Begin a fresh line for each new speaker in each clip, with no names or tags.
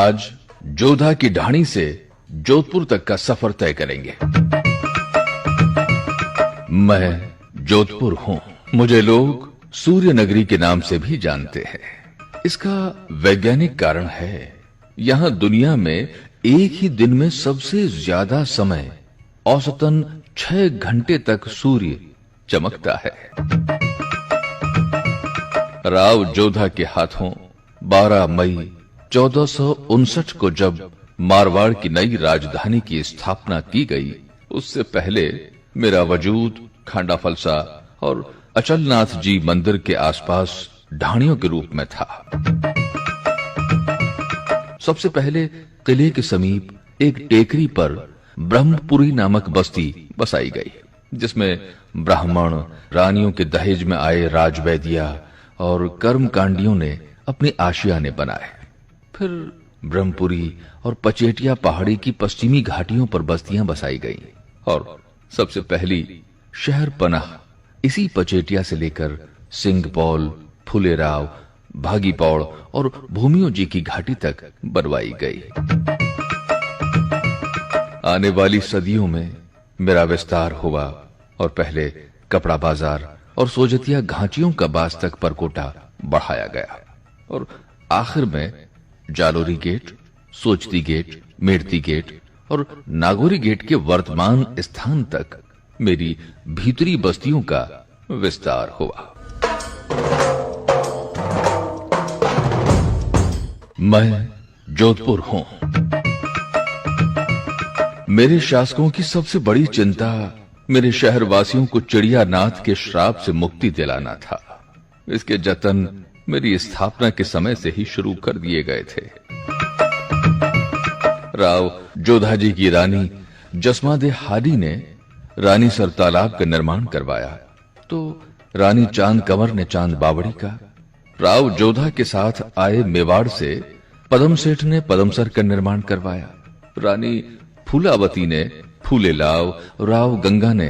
आज जोधा की ढाणी से जोधपुर तक का सफर तय करेंगे। मैं जोधपुर हूं। मुझे लोग सूर्य नगरी के नाम से भी जानते हैं। इसका वैज्ञानिक कारण है, यहां दुनिया में एक ही दिन में सबसे ज्यादा समय औसतन 6 घंटे तक सूर्य चमकता है। राव जोधा के हाथों 12 मई 1459 को जब मारवाड़ की नई राजधानी की स्थापना की गई, उससे पहले मेरा वजूद खांडा फलसा और अचलनाथ जी मंदिर के आसपास ढाणियों के रूप में था। सबसे पहले किले के समीप एक टेकरी पर ब्रह्मपुरी नामक बस्ती बसाई गई, जिसमें ब्राह्मण रानियों के दहेज में आए राजवैदिया और कर्मकांडियों ने अपने आशियाने बनाए। फिर ब्रह्मपुरी और पचेटिया पहाड़ी की पश्चिमी घाटियों पर बस्तियां बसाई गईं और सबसे पहली शहर पनाह इसी पचेटिया से लेकर सिंगपौल, फुलेराव, भागीपौड़ और भूमियों जी की घाटी तक बनवाई गई। आने वाली सदियों में मेरा विस्तार हुआ और पहले कपड़ा बाजार और सोजतिया घांचियों का बास तक परकोटा बढ़ाया गया और आखिर में जालोरी गेट, सोचती गेट, मेड़ती गेट और नागौरी गेट के वर्तमान स्थान तक मेरी भीतरी बस्तियों का विस्तार हुआ। मैं जोधपुर हूं। मेरे शासकों की सबसे बड़ी चिंता मेरे शहरवासियों को चिड़ियानाथ के श्राप से मुक्ति दिलाना था। इसके जतन मेरी स्थापना के समय से ही शुरू कर दिए गए थे। राव जोधा जी की रानी जसमादे हादी ने रानीसर तालाब का निर्माण करवाया, तो रानी चांद कंवर ने चांद बावड़ी का। राव जोधा के साथ आए मेवाड़ से पदम सेठ ने पदमसर का निर्माण करवाया। रानी फूलावती ने फूलेलाव, राव गंगा ने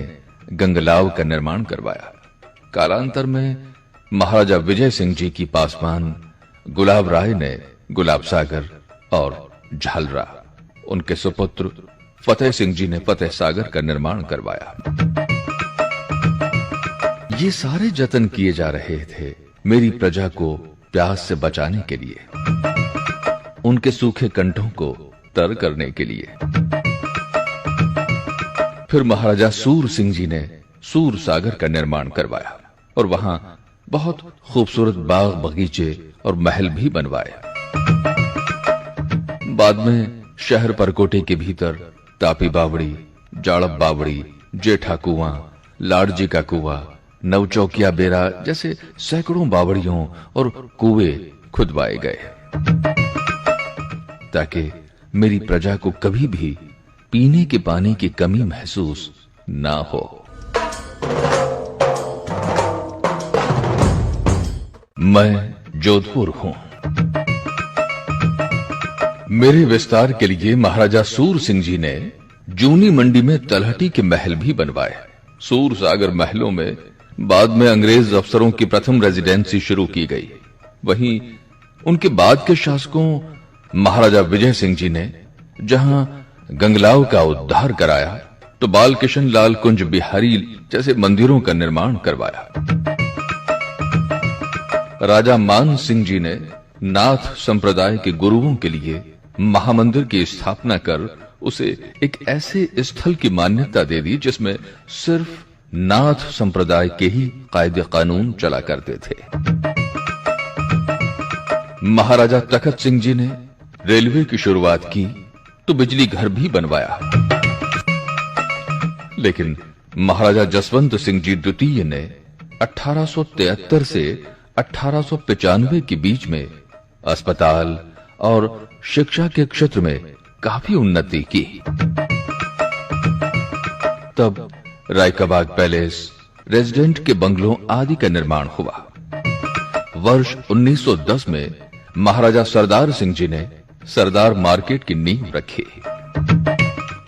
गंगलाव का निर्माण करवाया। कालांतर में महाराजा विजय सिंह जी की पासवान गुलाब राय ने गुलाब सागर और झालरा, उनके सुपुत्र फतेह सिंह जी ने फतेह सागर का निर्माण करवाया। ये सारे जतन किए जा रहे थे मेरी प्रजा को प्यास से बचाने के लिए, उनके सूखे कंठों को तर करने के लिए। फिर महाराजा सूर सिंह जी ने सूर सागर का निर्माण करवाया और वहां बहुत खूबसूरत बाग बगीचे और महल भी बनवाए। बाद में शहर परकोटे के भीतर तापी बावड़ी, जाड़ब बावड़ी, जेठा कुआं, लाड़जी का कुआं, नवचौकिया बेरा जैसे सैकड़ों बावड़ियों और कुएं खुदवाए गए, ताकि मेरी प्रजा को कभी भी पीने के पानी की कमी महसूस ना हो। मैं जोधपुर हूं। मेरे विस्तार के लिए महाराजा सूर सिंह जी ने जूनी मंडी में तलहटी के महल भी बनवाए। सूर सागर महलों में बाद में अंग्रेज अफसरों की प्रथम रेजिडेंसी शुरू की गई। वहीं उनके बाद के शासकों महाराजा विजय सिंह जी ने जहां गंगलाव का उद्धार कराया, तो बाल किशन लाल कुंज बिहारी जैसे मंदिरों का निर्माण करवाया। राजा मान सिंह जी ने नाथ संप्रदाय के गुरुओं के लिए महामंदिर की स्थापना कर उसे एक ऐसे स्थल की मान्यता दे दी जिसमें सिर्फ नाथ संप्रदाय के ही कायदे कानून चला करते थे। महाराजा तखत सिंह जी ने रेलवे की शुरुआत की तो बिजली घर भी बनवाया, लेकिन महाराजा जसवंत सिंह जी द्वितीय ने 1873 से 1895 के बीच में अस्पताल और शिक्षा के क्षेत्र में काफी उन्नति की। तब रायकाबाग पैलेस, रेजिडेंट के बंगलों आदि का निर्माण हुआ। वर्ष 1910 में महाराजा सरदार सिंह जी ने सरदार मार्केट की नींव रखी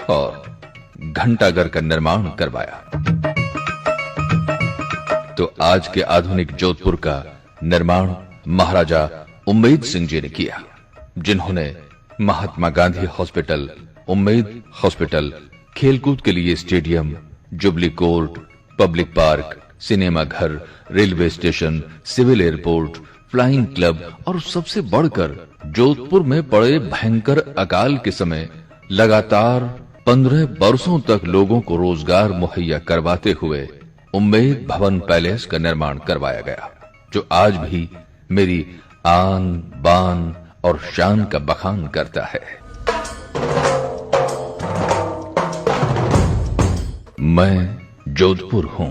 और घंटाघर का निर्माण करवाया। तो आज के आधुनिक जोधपुर का निर्माण महाराजा उम्मेद सिंह जी ने किया, जिन्होंने महात्मा गांधी हॉस्पिटल, उम्मेद हॉस्पिटल, खेलकूद के लिए stadium, jubilee court, public park, cinema घर, railway station, civil airport, flying club और सबसे बढ़कर जोधपुर में पड़े भयंकर अकाल के समय लगातार 15 बरसों तक लोगों को रोजगार मुहैया करवाते हुए उम्मेद भवन पैलेस का निर्माण करवाया गया, जो आज भी मेरी आन बान और शान का बखान करता है। मैं जोधपुर हूं।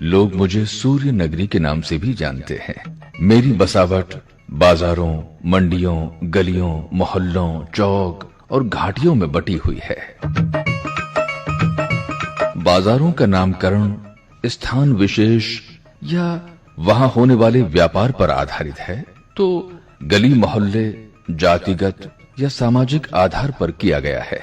लोग मुझे सूर्य नगरी के नाम से भी जानते हैं। मेरी बसावट बाजारों, मंडियों, गलियों, मोहल्लों, चौक और घाटियों में बटी हुई है। बाजारों का नामकरण स्थान विशेष या वहां होने वाले व्यापार पर आधारित है, तो गली मोहल्ले जातिगत या सामाजिक आधार पर किया गया है।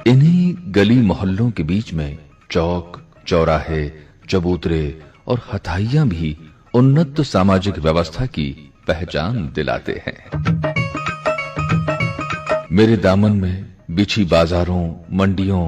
इन्हीं गली मोहल्लों के बीच में चौक, चौराहे, चबूतरे और हथाइयां भी उन्नत सामाजिक व्यवस्था की पहचान दिलाते हैं। मेरे दामन में बिछी बाजारों, मंडियों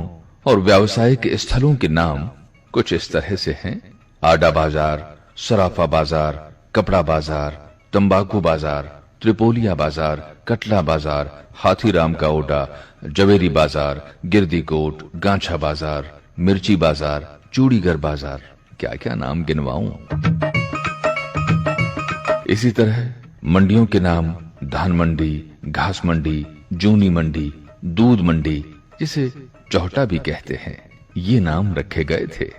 और व्यावसायिक स्थलों के नाम कुछ इस तरह से हैं: आडा बाजार, सराफा बाजार, कपड़ा बाजार, तंबाकू बाजार, त्रिपोलिया बाजार, कटला बाजार, हाथीराम का ओटा, जवेरी बाजार, गिरदीकोट, गांछा बाजार, मिर्ची बाजार, चूड़ीगर बाजार, क्या क्या नाम गिनवाऊं। इसी तरह मंडियों के नाम धान मंडी, घास मंडी, जूनी मंडी, दूध मंडी, जिसे चौहटा भी कहते हैं, ये नाम रखे गए थे।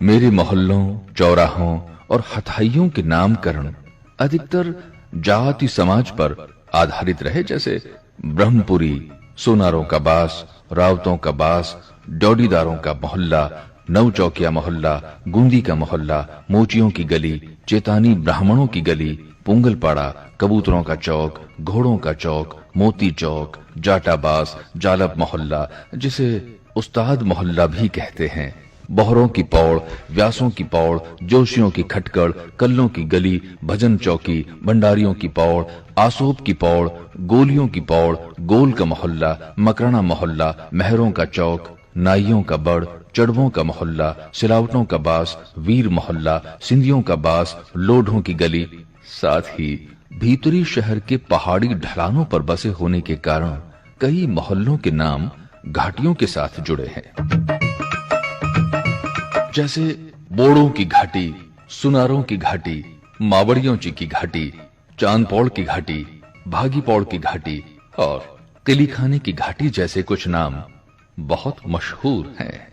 मेरे मोहल्लों, चौराहों और हथाइयों के नामकरण अधिकतर जाति समाज पर आधारित रहे, जैसे ब्रह्मपुरी, सोनारों का बास, रावतों का बास, डोडीदारों का मोहल्ला, नवचौकिया मोहल्ला, गूंदी का मोहल्ला, मोचियों की गली, चेतानी ब्राह्मणों की गली, पुंगलपाड़ा, कबूतरों का चौक, घोड़ों का चौक, मोती चौक, जाटाबास, जालब मोहल्ला, जिसे उस्ताद मोहल्ला भी कहते हैं, बहरों की पौड़, व्यासों की पौड़, जोशियों की खटकड़, कल्लों की गली, भजन चौकी, भंडारियों की पौड़, आसोब की पौड़, गोलियों की पौड़, गोल का मोहल्ला, मकराना मोहल्ला, महरों का चौक, नाइयों का बड़, चढ़वों का मोहल्ला, सिलावटों का बास, वीर मोहल्ला, सिंधियों का बास, लोढ़ों की गली। साथ ही भीतरी शहर के पहाड़ी ढलानों पर बसे होने के कारण कई मोहल्लों के नाम घाटियों के साथ जुड़े हैं, जैसे बोड़ों की घाटी, सुनारों की घाटी, मावड़ियों की घाटी, चांदपौड़ की घाटी, भागीपौड़ की घाटी और किलीखाने की घाटी जैसे कुछ नाम बहुत मशहूर हैं।